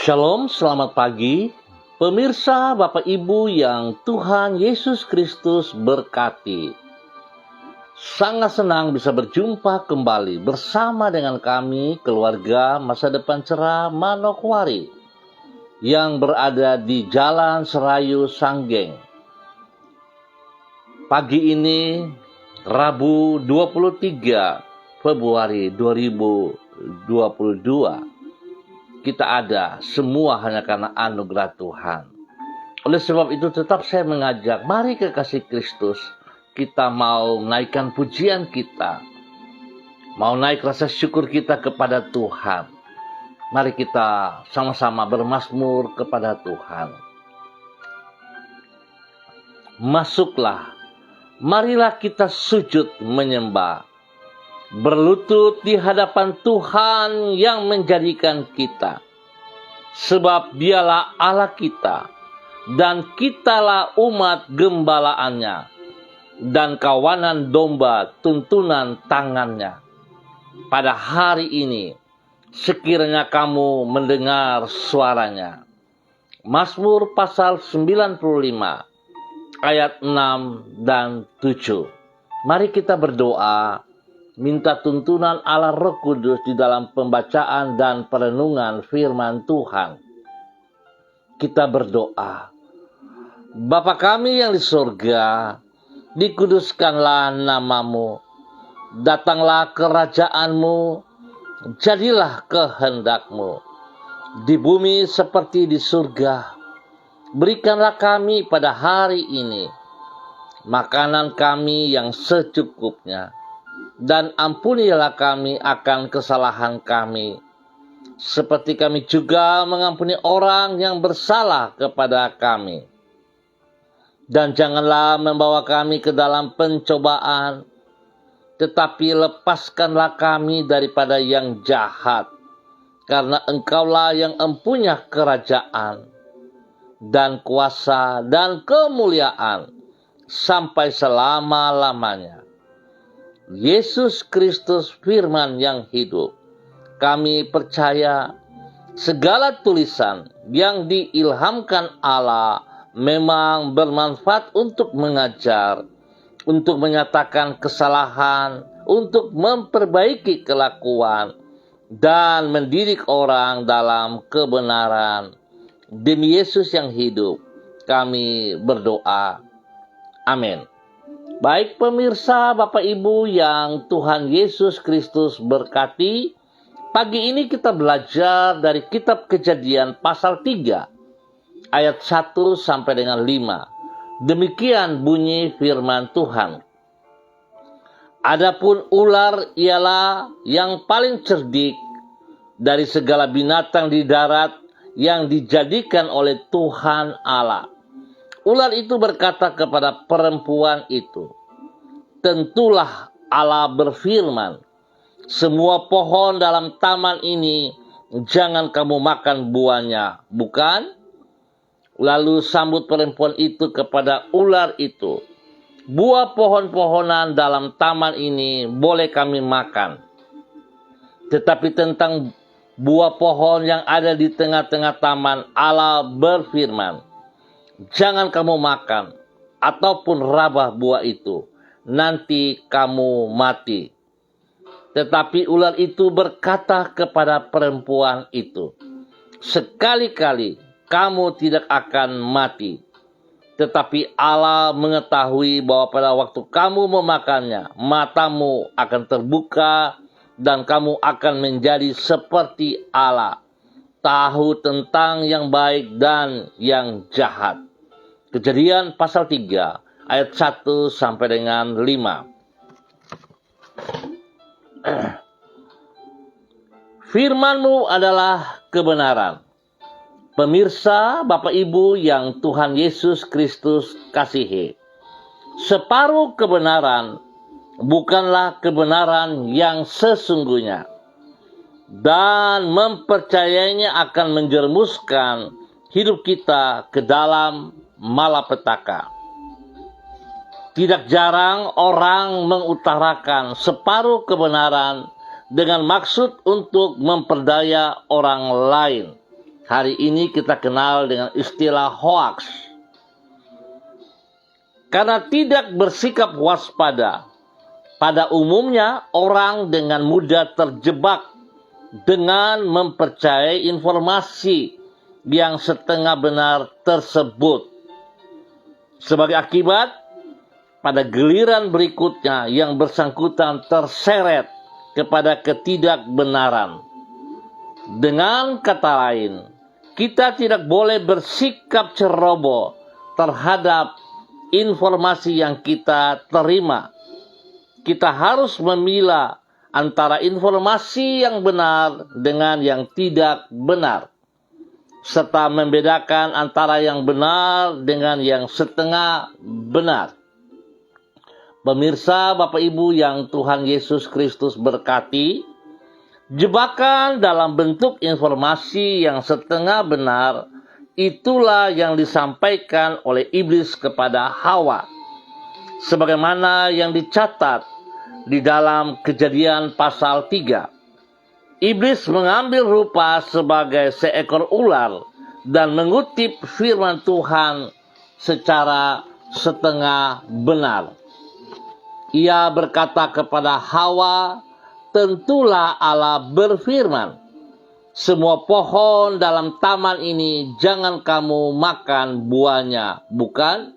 Shalom, selamat pagi. Pemirsa, Bapak Ibu yang Tuhan Yesus Kristus berkati. Sangat senang bisa berjumpa kembali bersama dengan kami, keluarga Masa Depan Cerah Manokwari, yang berada di Jalan Serayu Sanggeng. Pagi ini, Rabu 23 Februari 2022. Kita ada semua hanya karena anugerah Tuhan. Oleh sebab itu tetap saya mengajak, mari kekasih Kristus, kita mau naikkan pujian kita, mau naik rasa syukur kita kepada Tuhan. Mari kita sama-sama bermazmur kepada Tuhan. Masuklah, marilah kita sujud menyembah, berlutut di hadapan Tuhan yang menjadikan kita. Sebab dialah Allah kita, dan kitalah umat gembalaannya, dan kawanan domba tuntunan tangannya. Pada hari ini, sekiranya kamu mendengar suaranya. Mazmur pasal 95, ayat 6 dan 7. Mari kita berdoa, minta tuntunan Allah Roh Kudus di dalam pembacaan dan perenungan firman Tuhan. Kita berdoa. Bapa kami yang di surga, dikuduskanlah namamu. Datanglah kerajaanmu, jadilah kehendakmu. Di bumi seperti di surga. Berikanlah kami pada hari ini makanan kami yang secukupnya. Dan ampunilah kami akan kesalahan kami, seperti kami juga mengampuni orang yang bersalah kepada kami. Dan janganlah membawa kami ke dalam pencobaan, tetapi lepaskanlah kami daripada yang jahat, karena Engkaulah yang empunya kerajaan, dan kuasa, dan kemuliaan, sampai selama-lamanya. Yesus Kristus firman yang hidup. Kami percaya segala tulisan yang diilhamkan Allah memang bermanfaat untuk mengajar, untuk menyatakan kesalahan, untuk memperbaiki kelakuan, dan mendidik orang dalam kebenaran. Demi Yesus yang hidup, kami berdoa. Amin. Baik pemirsa, Bapak Ibu yang Tuhan Yesus Kristus berkati, pagi ini kita belajar dari kitab Kejadian pasal 3, ayat 1 sampai dengan 5. Demikian bunyi firman Tuhan. Adapun ular ialah yang paling cerdik dari segala binatang di darat yang dijadikan oleh Tuhan Allah. Ular itu berkata kepada perempuan itu, tentulah Allah berfirman, semua pohon dalam taman ini jangan kamu makan buahnya, bukan? Lalu sambut perempuan itu kepada ular itu, buah pohon-pohonan dalam taman ini boleh kami makan. Tetapi tentang buah pohon yang ada di tengah-tengah taman, Allah berfirman, jangan kamu makan ataupun rabah buah itu, nanti kamu mati. Tetapi ular itu berkata kepada perempuan itu, sekali-kali kamu tidak akan mati. Tetapi Allah mengetahui bahwa pada waktu kamu memakannya, matamu akan terbuka dan kamu akan menjadi seperti Allah, tahu tentang yang baik dan yang jahat. Kejadian pasal 3 ayat 1 sampai dengan 5. Firman-Mu adalah kebenaran. Pemirsa, Bapak Ibu yang Tuhan Yesus Kristus kasihi. Separuh kebenaran bukanlah kebenaran yang sesungguhnya. Dan mempercayainya akan menjerumuskan hidup kita ke dalam malapetaka. Tidak jarang orang mengutarakan separuh kebenaran dengan maksud untuk memperdaya orang lain. Hari ini kita kenal dengan istilah hoax. Karena tidak bersikap waspada, pada umumnya orang dengan mudah terjebak dengan mempercayai informasi yang setengah benar tersebut. Sebagai akibat, pada giliran berikutnya yang bersangkutan terseret kepada ketidakbenaran. Dengan kata lain, kita tidak boleh bersikap ceroboh terhadap informasi yang kita terima. Kita harus memilah antara informasi yang benar dengan yang tidak benar, serta membedakan antara yang benar dengan yang setengah benar. Pemirsa, Bapak Ibu yang Tuhan Yesus Kristus berkati, jebakan dalam bentuk informasi yang setengah benar itulah yang disampaikan oleh iblis kepada Hawa. Sebagaimana yang dicatat di dalam Kejadian pasal 3. Iblis mengambil rupa sebagai seekor ular dan mengutip firman Tuhan secara setengah benar. Ia berkata kepada Hawa, tentulah Allah berfirman, semua pohon dalam taman ini jangan kamu makan buahnya, bukan?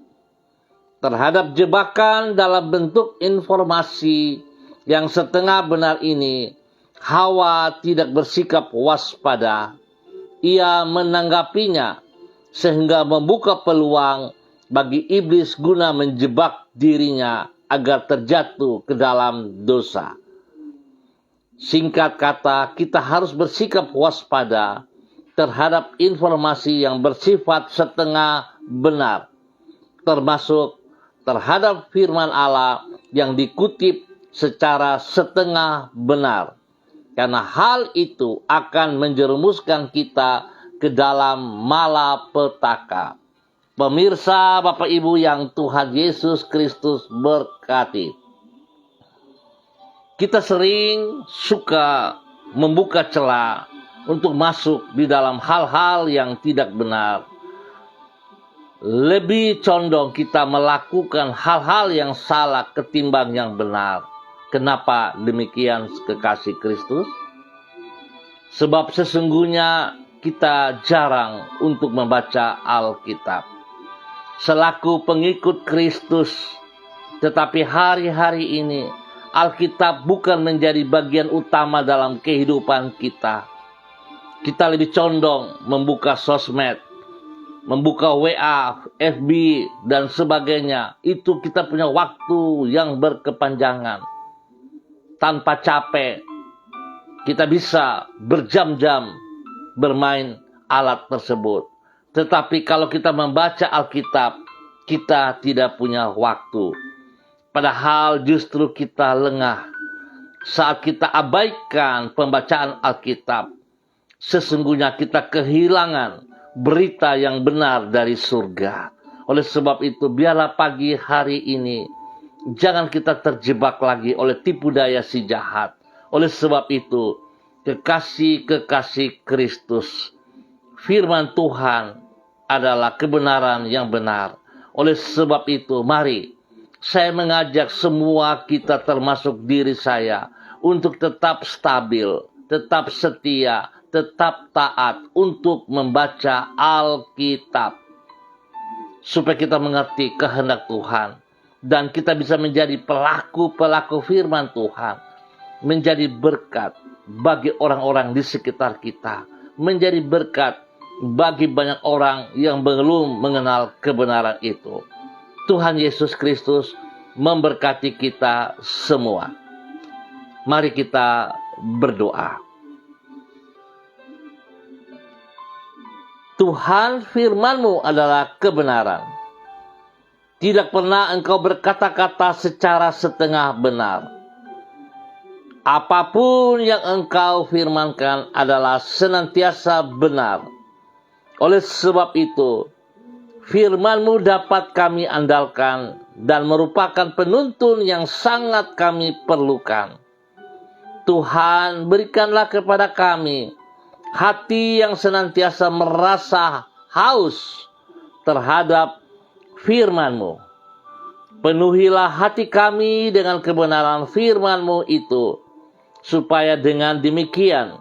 Terhadap jebakan dalam bentuk informasi yang setengah benar ini, Hawa tidak bersikap waspada. Ia menanggapinya sehingga membuka peluang bagi iblis guna menjebak dirinya agar terjatuh ke dalam dosa. Singkat kata, kita harus bersikap waspada terhadap informasi yang bersifat setengah benar, termasuk terhadap firman Allah yang dikutip secara setengah benar. Karena hal itu akan menjerumuskan kita ke dalam malapetaka. Pemirsa, Bapak Ibu yang Tuhan Yesus Kristus berkati. Kita sering suka membuka celah untuk masuk di dalam hal-hal yang tidak benar. Lebih condong kita melakukan hal-hal yang salah ketimbang yang benar. Kenapa demikian, kekasih Kristus? Sebab sesungguhnya kita jarang untuk membaca Alkitab. Selaku pengikut Kristus, tetapi hari-hari ini Alkitab bukan menjadi bagian utama dalam kehidupan kita. Kita lebih condong membuka sosmed, membuka WA, FB, dan sebagainya. Itu kita punya waktu yang berkepanjangan. Tanpa capek, kita bisa berjam-jam bermain alat tersebut. Tetapi kalau kita membaca Alkitab, kita tidak punya waktu. Padahal justru kita lengah saat kita abaikan pembacaan Alkitab. Sesungguhnya kita kehilangan berita yang benar dari surga. Oleh sebab itu, biarlah pagi hari ini jangan kita terjebak lagi oleh tipu daya si jahat. Oleh sebab itu, kekasih-kekasih Kristus, firman Tuhan adalah kebenaran yang benar. Oleh sebab itu, mari saya mengajak semua kita, termasuk diri saya, untuk tetap stabil, tetap setia, tetap taat untuk membaca Alkitab. Supaya kita mengerti kehendak Tuhan. Dan kita bisa menjadi pelaku-pelaku firman Tuhan. Menjadi berkat bagi orang-orang di sekitar kita. Menjadi berkat bagi banyak orang yang belum mengenal kebenaran itu. Tuhan Yesus Kristus memberkati kita semua. Mari kita berdoa. Tuhan, firman-Mu adalah kebenaran. Tidak pernah Engkau berkata-kata secara setengah benar. Apapun yang Engkau firmankan adalah senantiasa benar. Oleh sebab itu, firman-Mu dapat kami andalkan dan merupakan penuntun yang sangat kami perlukan. Tuhan, berikanlah kepada kami hati yang senantiasa merasa haus terhadap firman-Mu. Penuhilah hati kami dengan kebenaran firman-Mu itu, supaya dengan demikian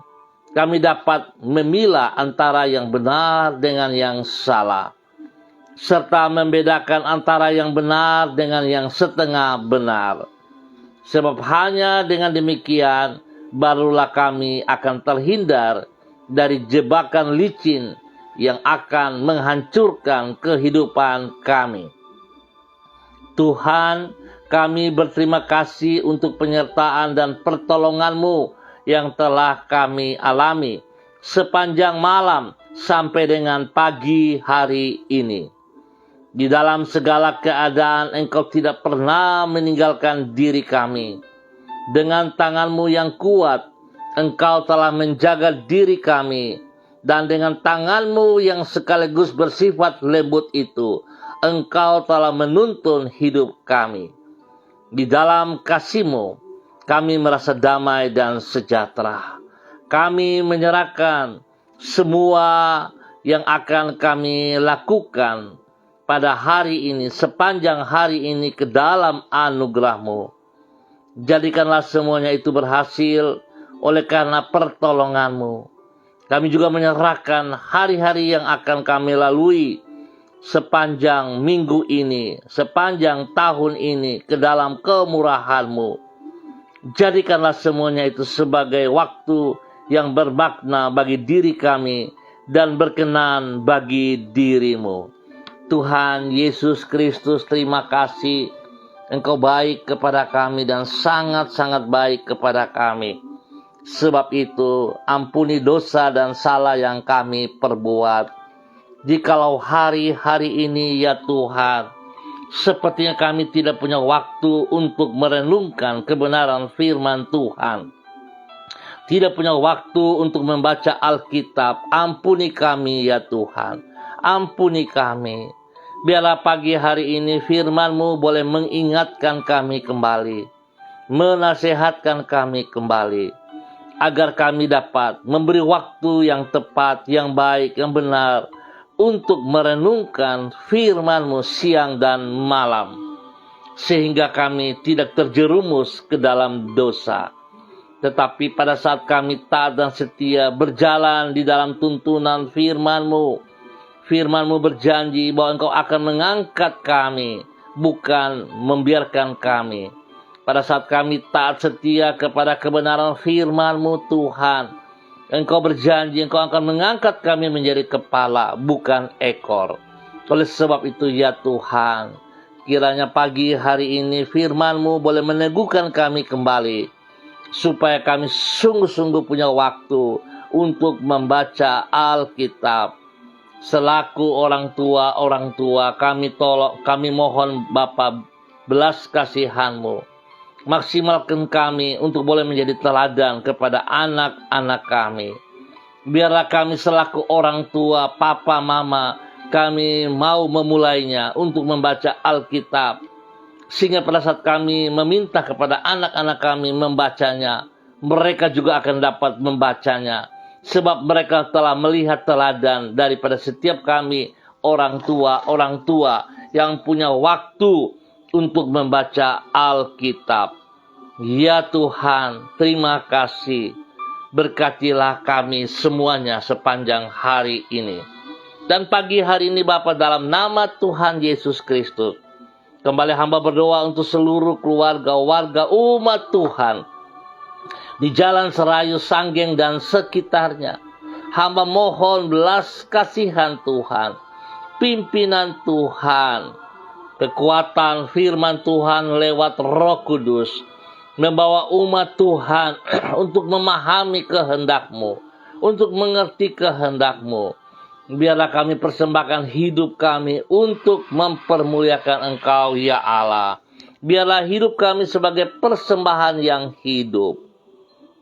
kami dapat memilah antara yang benar dengan yang salah, serta membedakan antara yang benar dengan yang setengah benar. Sebab hanya dengan demikian barulah kami akan terhindar dari jebakan licin yang akan menghancurkan kehidupan kami. Tuhan, kami berterima kasih untuk penyertaan dan pertolongan-Mu yang telah kami alami sepanjang malam sampai dengan pagi hari ini. Di dalam segala keadaan Engkau tidak pernah meninggalkan diri kami. Dengan tangan-Mu yang kuat, Engkau telah menjaga diri kami. Dan dengan tangan-Mu yang sekaligus bersifat lembut itu, Engkau telah menuntun hidup kami. Di dalam kasih-Mu, kami merasa damai dan sejahtera. Kami menyerahkan semua yang akan kami lakukan pada hari ini, sepanjang hari ini ke dalam anugerah-Mu. Jadikanlah semuanya itu berhasil oleh karena pertolongan-Mu. Kami juga menyerahkan hari-hari yang akan kami lalui sepanjang minggu ini, sepanjang tahun ini ke dalam kemurahan-Mu. Jadikanlah semuanya itu sebagai waktu yang bermakna bagi diri kami dan berkenan bagi diri-Mu. Tuhan Yesus Kristus, terima kasih. Engkau baik kepada kami dan sangat-sangat baik kepada kami. Sebab itu, ampuni dosa dan salah yang kami perbuat. Jikalau hari-hari ini ya Tuhan, sepertinya kami tidak punya waktu untuk merenungkan kebenaran firman Tuhan. Tidak punya waktu untuk membaca Alkitab. Ampuni kami ya Tuhan. Ampuni kami. Biarlah pagi hari ini firman-Mu boleh mengingatkan kami kembali. Menasehatkan kami kembali. Agar kami dapat memberi waktu yang tepat, yang baik, yang benar, untuk merenungkan firman-Mu siang dan malam, sehingga kami tidak terjerumus ke dalam dosa. Tetapi pada saat kami taat dan setia berjalan di dalam tuntunan firman-Mu, firman-Mu berjanji bahwa Engkau akan mengangkat kami, bukan membiarkan kami. Pada saat kami taat setia kepada kebenaran firman-Mu Tuhan, Engkau berjanji Engkau akan mengangkat kami menjadi kepala, bukan ekor. Oleh sebab itu ya Tuhan, kiranya pagi hari ini firman-Mu boleh meneguhkan kami kembali, supaya kami sungguh-sungguh punya waktu untuk membaca Alkitab. Selaku orang tua, kami mohon Bapa, belas kasihan-Mu. Maksimalkan kami untuk boleh menjadi teladan kepada anak-anak kami. Biarlah kami selaku orang tua, papa, mama, kami mau memulainya untuk membaca Alkitab. Sehingga pada saat kami meminta kepada anak-anak kami membacanya, mereka juga akan dapat membacanya. Sebab mereka telah melihat teladan daripada setiap kami orang tua yang punya waktu untuk membaca Alkitab. Ya Tuhan, terima kasih. Berkatilah kami semuanya sepanjang hari ini. Dan pagi hari ini Bapa, dalam nama Tuhan Yesus Kristus, kembali hamba berdoa untuk seluruh keluarga, warga, umat Tuhan di Jalan Serayu, Sanggeng, dan sekitarnya. Hamba mohon belas kasihan Tuhan, pimpinan Tuhan, kekuatan firman Tuhan lewat Roh Kudus, membawa umat Tuhan untuk memahami kehendak-Mu, untuk mengerti kehendak-Mu. Biarlah kami persembahkan hidup kami untuk mempermuliakan Engkau ya Allah. Biarlah hidup kami sebagai persembahan yang hidup.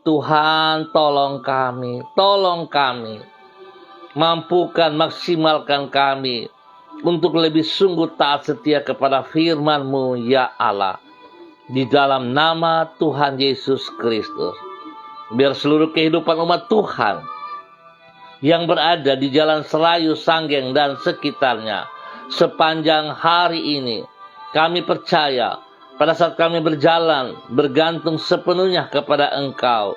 Tuhan, tolong kami. Mampukan, maksimalkan kami untuk lebih sungguh taat setia kepada firman-Mu ya Allah. Di dalam nama Tuhan Yesus Kristus, biar seluruh kehidupan umat Tuhan yang berada di Jalan Serayu, Sanggeng, dan sekitarnya. Sepanjang hari ini, kami percaya pada saat kami berjalan, bergantung sepenuhnya kepada Engkau.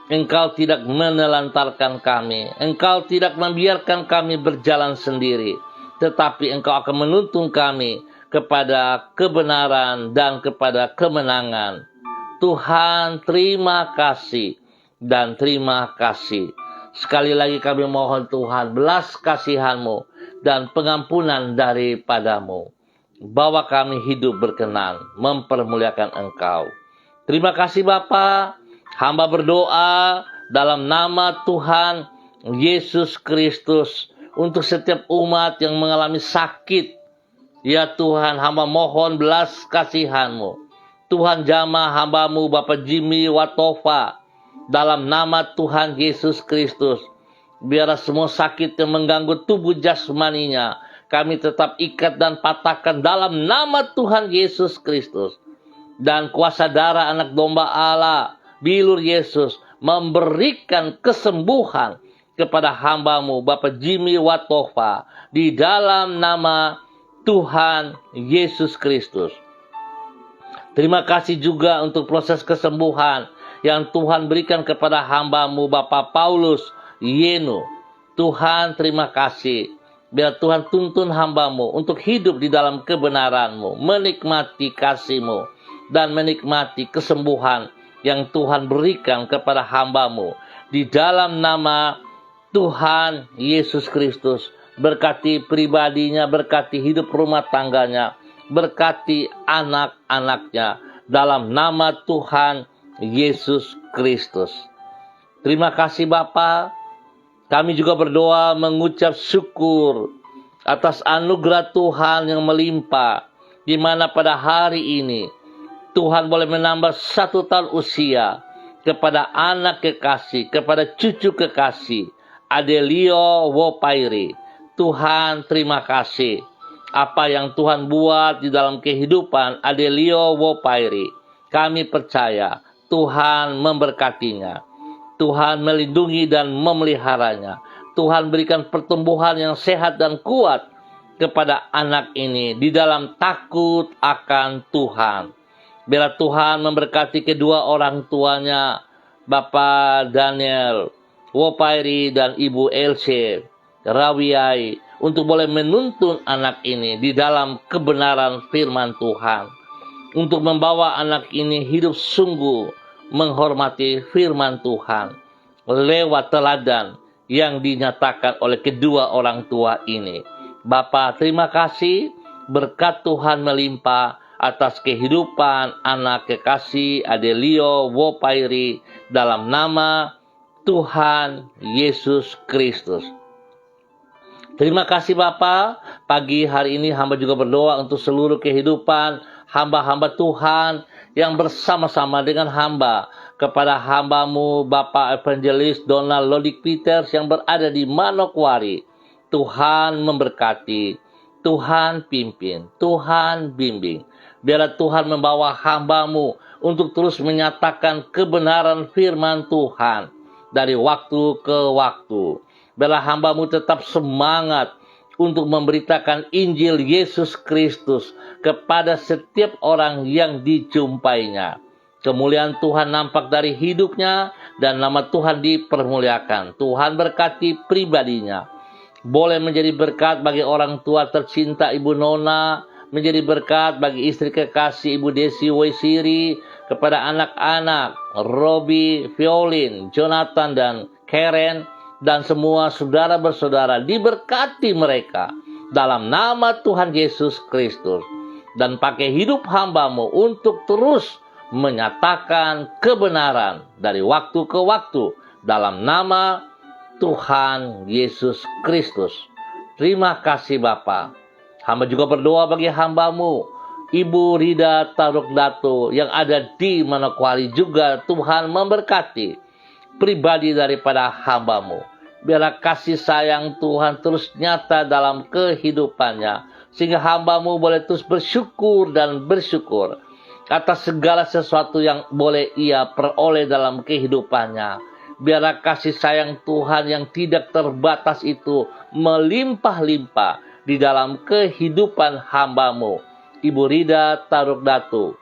Engkau tidak menelantarkan kami. Engkau tidak membiarkan kami berjalan sendiri. Tetapi Engkau akan menuntun kami kepada kebenaran dan kepada kemenangan. Tuhan, terima kasih dan terima kasih. Sekali lagi kami mohon Tuhan, belas kasihan-Mu dan pengampunan daripadamu. Bawa kami hidup berkenan, mempermuliakan Engkau. Terima kasih Bapa. Hamba berdoa dalam nama Tuhan Yesus Kristus untuk setiap umat yang mengalami sakit. Ya Tuhan, hamba mohon belas kasihan-Mu. Tuhan jamah hamba-Mu Bapak Jimmy Watofa. Dalam nama Tuhan Yesus Kristus, biarlah semua sakit yang mengganggu tubuh jasmaninya, kami tetap ikat dan patahkan dalam nama Tuhan Yesus Kristus. Dan kuasa darah anak domba Allah, bilur Yesus, memberikan kesembuhan kepada hamba-Mu Bapak Jimmy Watofa. Di dalam nama Tuhan Yesus Kristus. Terima kasih juga untuk proses kesembuhan yang Tuhan berikan kepada hamba-Mu Bapak Paulus Yenu. Tuhan, terima kasih. Biar Tuhan tuntun hamba-Mu untuk hidup di dalam kebenaran-Mu, menikmati kasih-Mu, dan menikmati kesembuhan yang Tuhan berikan kepada hamba-Mu. Di dalam nama Tuhan Yesus Kristus, berkati pribadinya, berkati hidup rumah tangganya, berkati anak-anaknya, dalam nama Tuhan Yesus Kristus. Terima kasih Bapa. Kami juga berdoa mengucap syukur atas anugerah Tuhan yang melimpah, di mana pada hari ini Tuhan boleh menambah 1 tahun usia kepada anak kekasih, kepada cucu kekasih Adelio Wopairi. Tuhan, terima kasih. Apa yang Tuhan buat di dalam kehidupan Adelio Wopairi, kami percaya Tuhan memberkatinya. Tuhan melindungi dan memeliharanya. Tuhan berikan pertumbuhan yang sehat dan kuat kepada anak ini di dalam takut akan Tuhan. Biarlah Tuhan memberkati kedua orang tuanya, Bapak Daniel Wopairi dan Ibu Else Rawiai, untuk boleh menuntun anak ini di dalam kebenaran firman Tuhan. Untuk membawa anak ini hidup sungguh menghormati firman Tuhan lewat teladan yang dinyatakan oleh kedua orang tua ini. Bapa, terima kasih, berkat Tuhan melimpah atas kehidupan anak kekasih Adelio Wopairi dalam nama Tuhan Yesus Kristus. Terima kasih Bapa. Pagi hari ini hamba juga berdoa untuk seluruh kehidupan hamba-hamba Tuhan yang bersama-sama dengan hamba, kepada hamba-Mu Bapak Evangelis Donald Lodik Peters yang berada di Manokwari. Tuhan memberkati, Tuhan pimpin, Tuhan bimbing. Biarlah Tuhan membawa hamba-Mu untuk terus menyatakan kebenaran firman Tuhan dari waktu ke waktu. Biarlah hamba-Mu tetap semangat untuk memberitakan Injil Yesus Kristus kepada setiap orang yang dijumpainya. Kemuliaan Tuhan nampak dari hidupnya dan nama Tuhan dipermuliakan. Tuhan berkati pribadinya. Boleh menjadi berkat bagi orang tua tercinta Ibu Nona, menjadi berkat bagi istri kekasih Ibu Desi Waisiri, kepada anak-anak Robi, Violin, Jonathan, dan Karen, dan semua saudara bersaudara, diberkati mereka dalam nama Tuhan Yesus Kristus. Dan pakai hidup hamba-Mu untuk terus menyatakan kebenaran dari waktu ke waktu dalam nama Tuhan Yesus Kristus. Terima kasih Bapa. Hamba juga berdoa bagi hamba-Mu Ibu Rida Taruk Dato yang ada di Manokwari, juga Tuhan memberkati pribadi daripada hamba-Mu. Biarlah kasih sayang Tuhan terus nyata dalam kehidupannya, sehingga hamba-Mu boleh terus bersyukur dan bersyukur atas segala sesuatu yang boleh ia peroleh dalam kehidupannya. Biarlah kasih sayang Tuhan yang tidak terbatas itu melimpah-limpah di dalam kehidupan hamba-Mu, Ibu Rida Tarugdatu,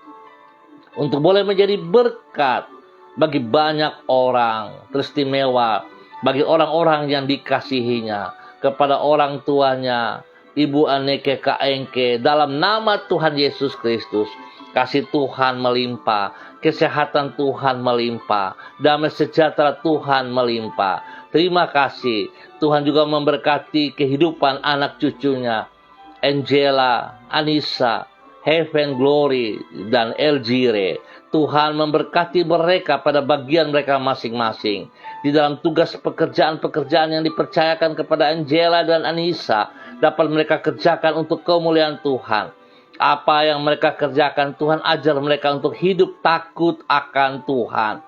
untuk boleh menjadi berkat bagi banyak orang, teristimewa bagi orang-orang yang dikasihinya, kepada orang tuanya, Ibu Aneke Kaengke, dalam nama Tuhan Yesus Kristus, kasih Tuhan melimpah, kesehatan Tuhan melimpah, damai sejahtera Tuhan melimpah. Terima kasih, Tuhan juga memberkati kehidupan anak cucunya, Angela, Anissa, Heaven Glory, dan Elgire. Tuhan memberkati mereka pada bagian mereka masing-masing. Di dalam tugas pekerjaan-pekerjaan yang dipercayakan kepada Angela dan Anissa, dapat mereka kerjakan untuk kemuliaan Tuhan. Apa yang mereka kerjakan, Tuhan ajar mereka untuk hidup takut akan Tuhan.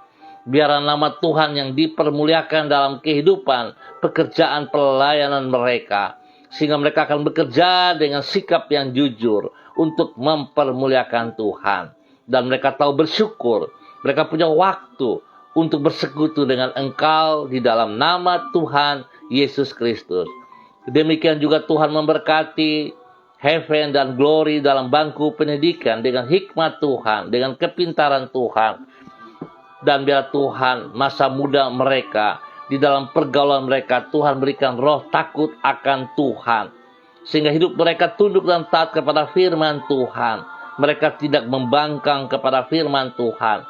Biarlah nama Tuhan yang dipermuliakan dalam kehidupan pekerjaan pelayanan mereka, sehingga mereka akan bekerja dengan sikap yang jujur untuk mempermuliakan Tuhan. Dan mereka tahu bersyukur, mereka punya waktu untuk bersekutu dengan Engkau di dalam nama Tuhan Yesus Kristus. Demikian juga Tuhan memberkati Heaven dan Glory dalam bangku pendidikan dengan hikmat Tuhan, dengan kepintaran Tuhan. Dan biar Tuhan masa muda mereka, di dalam pergaulan mereka, Tuhan berikan roh takut akan Tuhan, sehingga hidup mereka tunduk dan taat kepada firman Tuhan. Mereka tidak membangkang kepada firman Tuhan,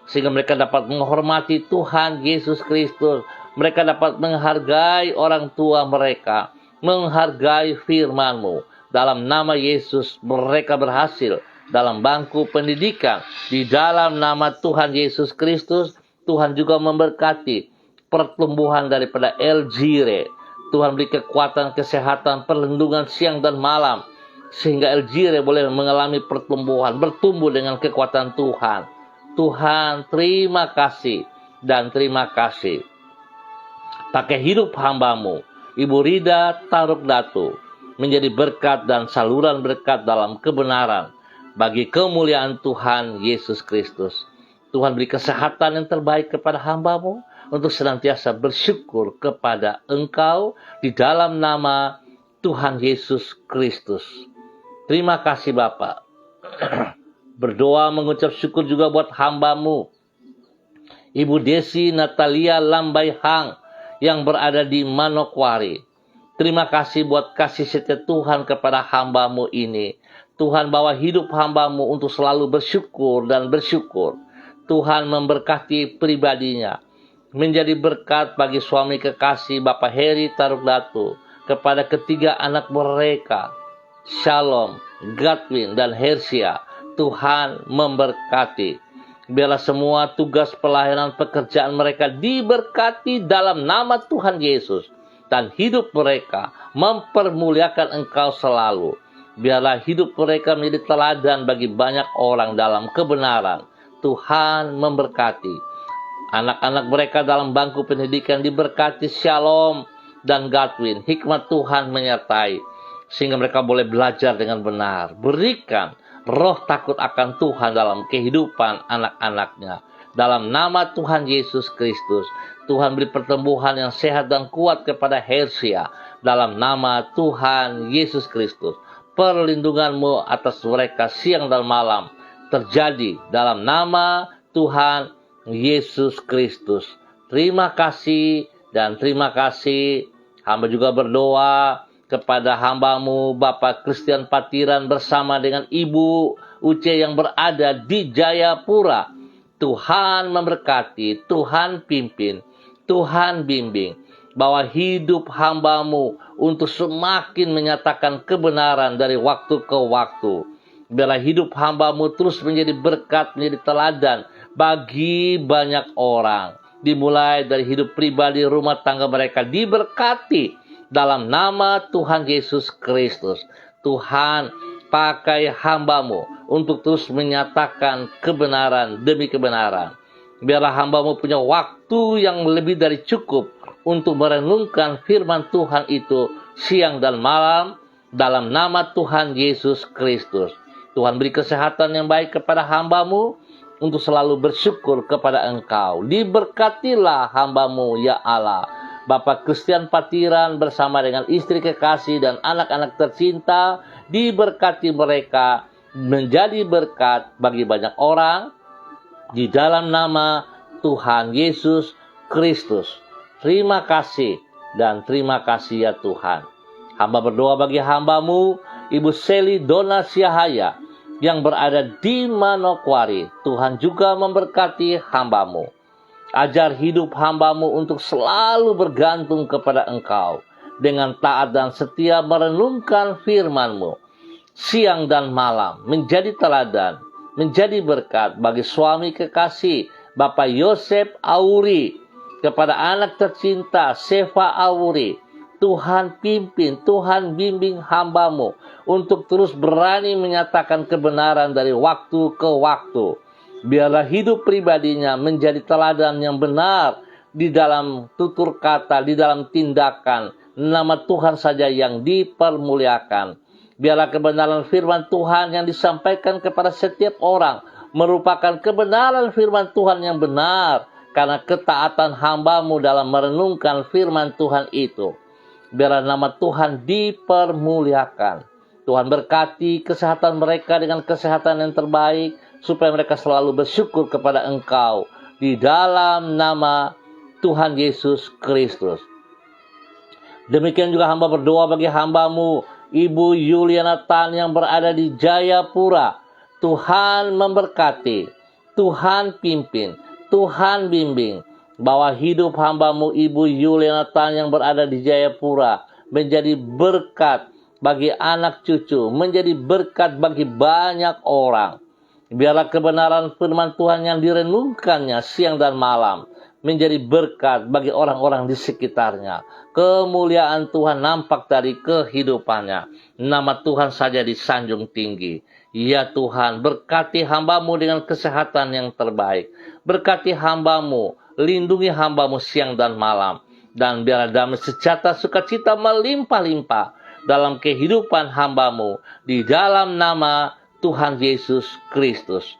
sehingga mereka dapat menghormati Tuhan Yesus Kristus. Mereka dapat menghargai orang tua mereka, menghargai firman-Mu. Dalam nama Yesus mereka berhasil dalam bangku pendidikan. Di dalam nama Tuhan Yesus Kristus, Tuhan juga memberkati pertumbuhan daripada Elgire. Tuhan beri kekuatan, kesehatan, perlindungan siang dan malam, sehingga Elgire boleh mengalami pertumbuhan, bertumbuh dengan kekuatan Tuhan. Tuhan, terima kasih dan terima kasih. Pakai hidup hamba-Mu, Ibu Rida Tarugdatu, menjadi berkat dan saluran berkat dalam kebenaran bagi kemuliaan Tuhan Yesus Kristus. Tuhan beri kesehatan yang terbaik kepada hamba-Mu untuk senantiasa bersyukur kepada Engkau di dalam nama Tuhan Yesus Kristus. Terima kasih Bapak. Berdoa mengucap syukur juga buat hamba-Mu, Ibu Desi Natalia Lambai Hang yang berada di Manokwari. Terima kasih buat kasih setia Tuhan kepada hamba-Mu ini. Tuhan bawa hidup hamba-Mu untuk selalu bersyukur dan bersyukur. Tuhan memberkati pribadinya, menjadi berkat bagi suami kekasih Bapak Heri Tarugdatu, kepada ketiga anak mereka, Shalom, Godwin, dan Hersia. Tuhan memberkati. Biarlah semua tugas pelayanan pekerjaan mereka diberkati dalam nama Tuhan Yesus. Dan hidup mereka mempermuliakan Engkau selalu. Biarlah hidup mereka menjadi teladan bagi banyak orang dalam kebenaran. Tuhan memberkati. Anak-anak mereka dalam bangku pendidikan diberkati Shalom dan Godwin. Hikmat Tuhan menyertai, sehingga mereka boleh belajar dengan benar. Berikan roh takut akan Tuhan dalam kehidupan anak-anaknya. Dalam nama Tuhan Yesus Kristus, Tuhan beri pertumbuhan yang sehat dan kuat kepada Hersia. Dalam nama Tuhan Yesus Kristus, perlindungan-Mu atas mereka siang dan malam terjadi dalam nama Tuhan Yesus Kristus. Terima kasih dan terima kasih. Hamba juga berdoa kepada hamba-Mu Bapak Christian Patiran bersama dengan Ibu Uce yang berada di Jayapura. Tuhan memberkati, Tuhan pimpin, Tuhan bimbing. Bawa hidup hamba-Mu untuk semakin menyatakan kebenaran dari waktu ke waktu. Biarlah hidup hamba-Mu terus menjadi berkat, menjadi teladan bagi banyak orang. Dimulai dari hidup pribadi, rumah tangga mereka diberkati dalam nama Tuhan Yesus Kristus. Tuhan, pakai hamba-Mu untuk terus menyatakan kebenaran demi kebenaran. Biarlah hamba-Mu punya waktu yang lebih dari cukup untuk merenungkan firman Tuhan itu siang dan malam dalam nama Tuhan Yesus Kristus. Tuhan beri kesehatan yang baik kepada hamba-Mu. untuk selalu bersyukur kepada Engkau. Diberkatilah hamba-Mu ya Allah. Bapak Christian Patiran bersama dengan istri kekasih dan anak-anak tercinta, diberkati mereka menjadi berkat bagi banyak orang di dalam nama Tuhan Yesus Kristus. Terima kasih dan terima kasih ya Tuhan. Hamba berdoa bagi hamba-Mu, Ibu Seli Dona Syahaya, yang berada di Manokwari. Tuhan juga memberkati hamba-Mu. Ajar hidup hamba-Mu untuk selalu bergantung kepada Engkau, dengan taat dan setia merenungkan firman-Mu siang dan malam, menjadi teladan, menjadi berkat bagi suami kekasih Bapak Yosef Auri, kepada anak tercinta Seva Auri. Tuhan pimpin, Tuhan bimbing hamba-Mu untuk terus berani menyatakan kebenaran dari waktu ke waktu. Biarlah hidup pribadinya menjadi teladan yang benar di dalam tutur kata, di dalam tindakan. Nama Tuhan saja yang dipermuliakan. Biarlah kebenaran firman Tuhan yang disampaikan kepada setiap orang merupakan kebenaran firman Tuhan yang benar, karena ketaatan hamba-Mu dalam merenungkan firman Tuhan itu. Biarlah nama Tuhan dipermuliakan. Tuhan berkati kesehatan mereka dengan kesehatan yang terbaik, supaya mereka selalu bersyukur kepada Engkau di dalam nama Tuhan Yesus Kristus. Demikian juga hamba berdoa bagi hamba-Mu, Ibu Yuliana Tan yang berada di Jayapura. Tuhan memberkati, Tuhan pimpin, Tuhan bimbing, bahwa hidup hamba-Mu Ibu Yuliana Tan yang berada di Jayapura menjadi berkat bagi anak cucu, menjadi berkat bagi banyak orang. Biarlah kebenaran firman Tuhan yang direnungkannya siang dan malam menjadi berkat bagi orang-orang di sekitarnya. Kemuliaan Tuhan nampak dari kehidupannya. Nama Tuhan saja disanjung tinggi. Ya Tuhan, berkati hamba-Mu dengan kesehatan yang terbaik. Berkati hamba-Mu, lindungi hamba-Mu siang dan malam. Dan biarlah damai sejahtera sukacita melimpah-limpah dalam kehidupan hamba-Mu di dalam nama Tuhan Yesus Kristus.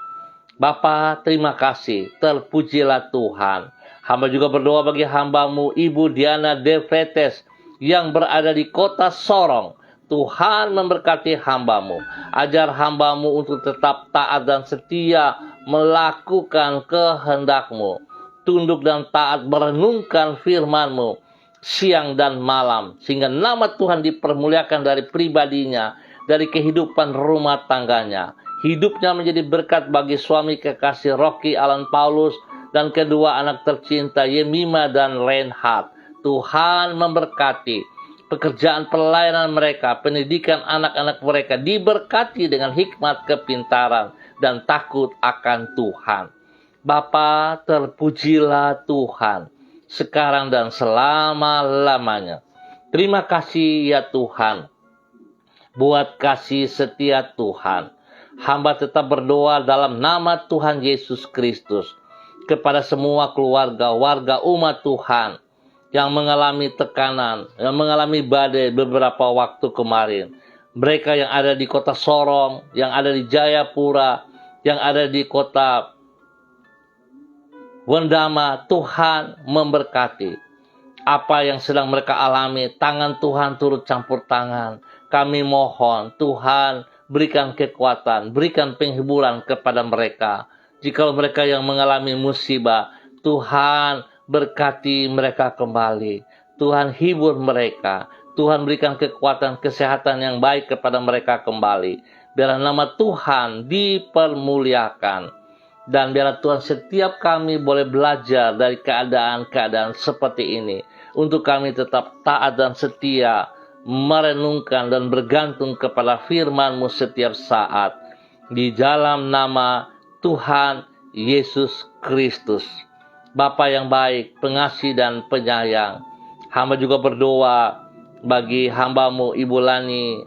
Bapa, terima kasih. Terpujilah Tuhan. Hamba juga berdoa bagi hamba-Mu Ibu Diana Devretes yang berada di kota Sorong. Tuhan memberkati hamba-Mu. Ajar hamba-Mu untuk tetap taat dan setia melakukan kehendak-Mu. Tunduk dan taat merenungkan firman-Mu siang dan malam, sehingga nama Tuhan dipermuliakan dari pribadinya, dari kehidupan rumah tangganya. Hidupnya menjadi berkat bagi suami kekasih Rocky Alan Paulus dan kedua anak tercinta Yemima dan Reinhard. Tuhan memberkati pekerjaan pelayanan mereka, pendidikan anak-anak mereka diberkati dengan hikmat, kepintaran, dan takut akan Tuhan. Bapa, terpujilah Tuhan sekarang dan selama-lamanya. Terima kasih ya Tuhan, buat kasih setia Tuhan. Hamba tetap berdoa dalam nama Tuhan Yesus Kristus kepada semua keluarga, warga umat Tuhan yang mengalami tekanan, yang mengalami badai beberapa waktu kemarin. Mereka yang ada di kota Sorong, yang ada di Jayapura, yang ada di kota Wendama, Tuhan memberkati. Apa yang sedang mereka alami, tangan Tuhan turut campur tangan. Kami mohon Tuhan berikan kekuatan, berikan penghiburan kepada mereka. Jika mereka yang mengalami musibah, Tuhan berkati mereka kembali. Tuhan hibur mereka. Tuhan berikan kekuatan, kesehatan yang baik kepada mereka kembali. Biarlah nama Tuhan dipermuliakan. Dan biarlah Tuhan setiap kami boleh belajar dari keadaan-keadaan seperti ini. Untuk kami tetap taat dan setia, merenungkan dan bergantung kepada firman-Mu setiap saat. Di dalam nama Tuhan Yesus Kristus. Bapa yang baik, pengasih dan penyayang. Hamba juga berdoa bagi hamba-Mu Ibu Lani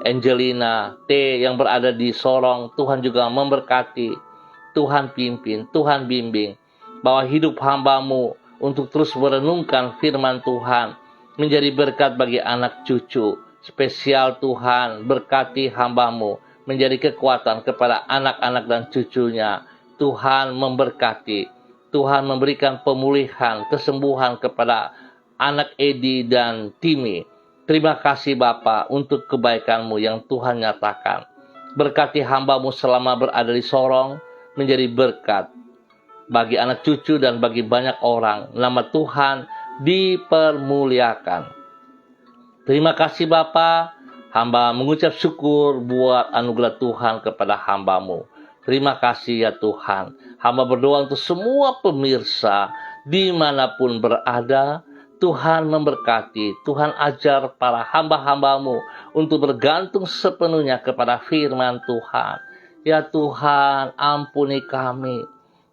Angelina T yang berada di Sorong. Tuhan juga memberkati. Tuhan pimpin, Tuhan bimbing, bahwa hidup hamba-Mu untuk terus merenungkan firman Tuhan menjadi berkat bagi anak cucu. Spesial Tuhan berkati hamba-Mu menjadi kekuatan kepada anak-anak dan cucunya. Tuhan memberkati. Tuhan memberikan pemulihan, kesembuhan kepada anak Edi dan Timi. Terima kasih Bapa untuk kebaikan-Mu yang Tuhan nyatakan. Berkati hamba-Mu selama berada di sorong, menjadi berkat bagi anak cucu dan bagi banyak orang. Nama Tuhan dipermuliakan. Terima kasih Bapa. Hamba mengucap syukur buat anugerah Tuhan kepada hamba-Mu. Terima kasih ya Tuhan. Hamba berdoa untuk semua pemirsa dimanapun berada. Tuhan memberkati. Tuhan ajar para hamba-hamba-Mu untuk bergantung sepenuhnya kepada firman Tuhan. Ya Tuhan, ampuni kami.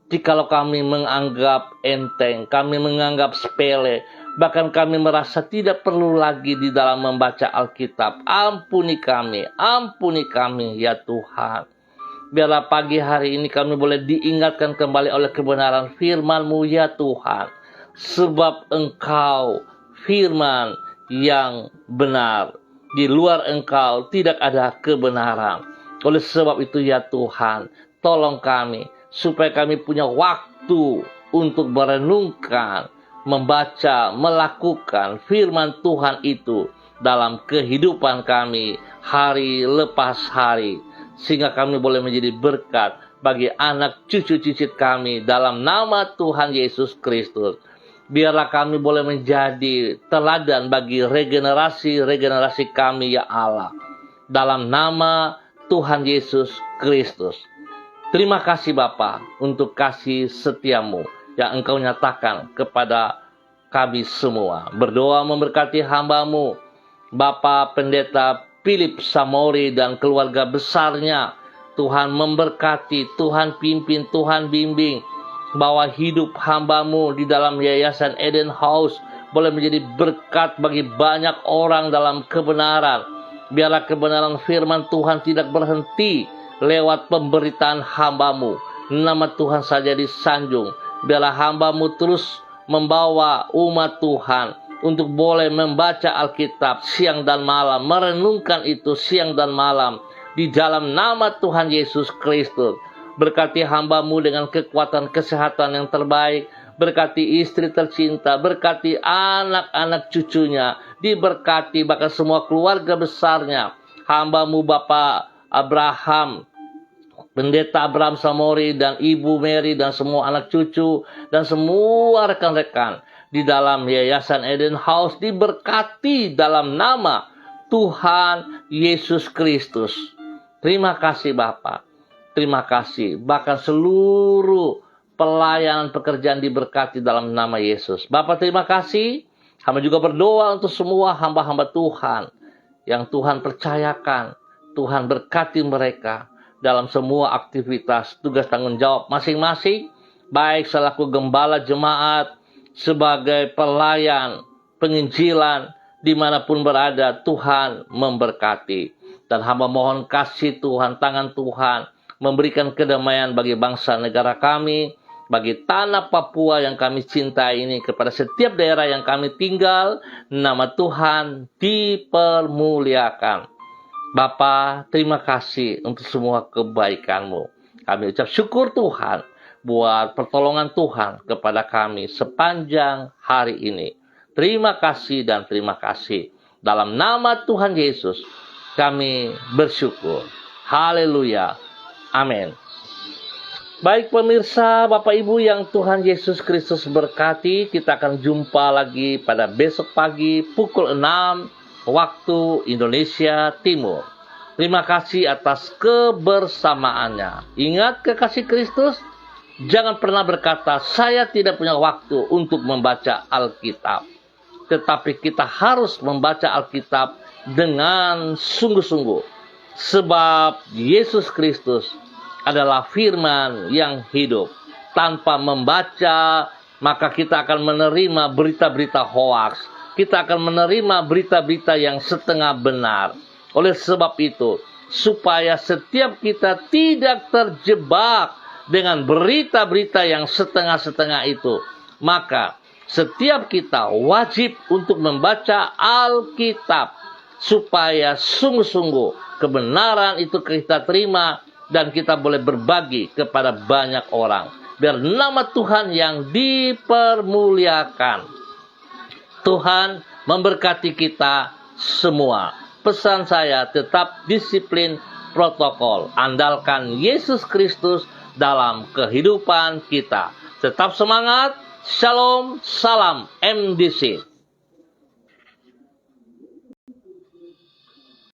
Jikalau kami menganggap enteng, kami menganggap sepele, bahkan kami merasa tidak perlu lagi di dalam membaca Alkitab. Ampuni kami ya Tuhan. Biarlah pagi hari ini kami boleh diingatkan kembali oleh kebenaran firman-Mu ya Tuhan. Sebab Engkau firman yang benar. Di luar Engkau tidak ada kebenaran. Oleh sebab itu ya Tuhan, tolong kami supaya kami punya waktu untuk merenungkan, membaca, melakukan firman Tuhan itu dalam kehidupan kami hari lepas hari. Sehingga kami boleh menjadi berkat bagi anak cucu cicit kami dalam nama Tuhan Yesus Kristus. Biarlah kami boleh menjadi teladan bagi regenerasi kami ya Allah. Dalam nama Tuhan Yesus Kristus. Terima kasih Bapa untuk kasih setia-Mu yang Engkau nyatakan kepada kami semua. Berdoa memberkati hamba-Mu, Bapak Pendeta Philip Samori dan keluarga besarnya. Tuhan memberkati, Tuhan pimpin, Tuhan bimbing. Bahwa hidup hamba-Mu di dalam Yayasan Eden House boleh menjadi berkat bagi banyak orang dalam kebenaran. Biarlah kebenaran firman Tuhan tidak berhenti lewat pemberitaan hamba-Mu. Nama Tuhan saja disanjung. Biarlah hamba-Mu terus membawa umat Tuhan untuk boleh membaca Alkitab siang dan malam. Merenungkan itu siang dan malam. Di dalam nama Tuhan Yesus Kristus. Berkati hamba-Mu dengan kekuatan kesehatan yang terbaik. Berkati istri tercinta. Berkati anak-anak cucunya. Diberkati bahkan semua keluarga besarnya. Hamba-Mu Bapak Abraham, Pendeta Abraham Samori dan Ibu Mary dan semua anak cucu dan semua rekan-rekan di dalam Yayasan Eden House diberkati dalam nama Tuhan Yesus Kristus. Terima kasih Bapak. Terima kasih. Bahkan seluruh pelayanan pekerjaan diberkati dalam nama Yesus. Bapak terima kasih. Hamba juga berdoa untuk semua hamba-hamba Tuhan yang Tuhan percayakan. Tuhan berkati mereka dalam semua aktivitas, tugas tanggung jawab masing-masing, baik selaku gembala jemaat, sebagai pelayan, penginjilan, dimanapun berada, Tuhan memberkati. Dan hamba mohon kasih Tuhan, tangan Tuhan, memberikan kedamaian bagi bangsa negara kami, bagi tanah Papua yang kami cintai ini, kepada setiap daerah yang kami tinggal, nama Tuhan dipermuliakan. Bapa, terima kasih untuk semua kebaikan-Mu. Kami ucap syukur Tuhan buat pertolongan Tuhan kepada kami sepanjang hari ini. Terima kasih dan terima kasih. Dalam nama Tuhan Yesus kami bersyukur. Haleluya. Amin. Baik pemirsa, Bapak Ibu yang Tuhan Yesus Kristus berkati, kita akan jumpa lagi pada besok pagi pukul 6 waktu Indonesia Timur. Terima kasih atas kebersamaannya. Ingat kekasih Kristus, jangan pernah berkata, saya tidak punya waktu untuk membaca Alkitab. Tetapi kita harus membaca Alkitab dengan sungguh-sungguh. Sebab Yesus Kristus adalah firman yang hidup. Tanpa membaca, maka kita akan menerima berita-berita hoaks. Kita akan menerima berita-berita yang setengah benar. Oleh sebab itu, supaya setiap kita tidak terjebak dengan berita-berita yang setengah-setengah itu, maka setiap kita wajib untuk membaca Alkitab, supaya sungguh-sungguh kebenaran itu kita terima dan kita boleh berbagi kepada banyak orang. Biar nama Tuhan yang dipermuliakan. Tuhan memberkati kita semua. Pesan saya, tetap disiplin protokol. Andalkan Yesus Kristus dalam kehidupan kita. Tetap semangat. Shalom, salam MDC.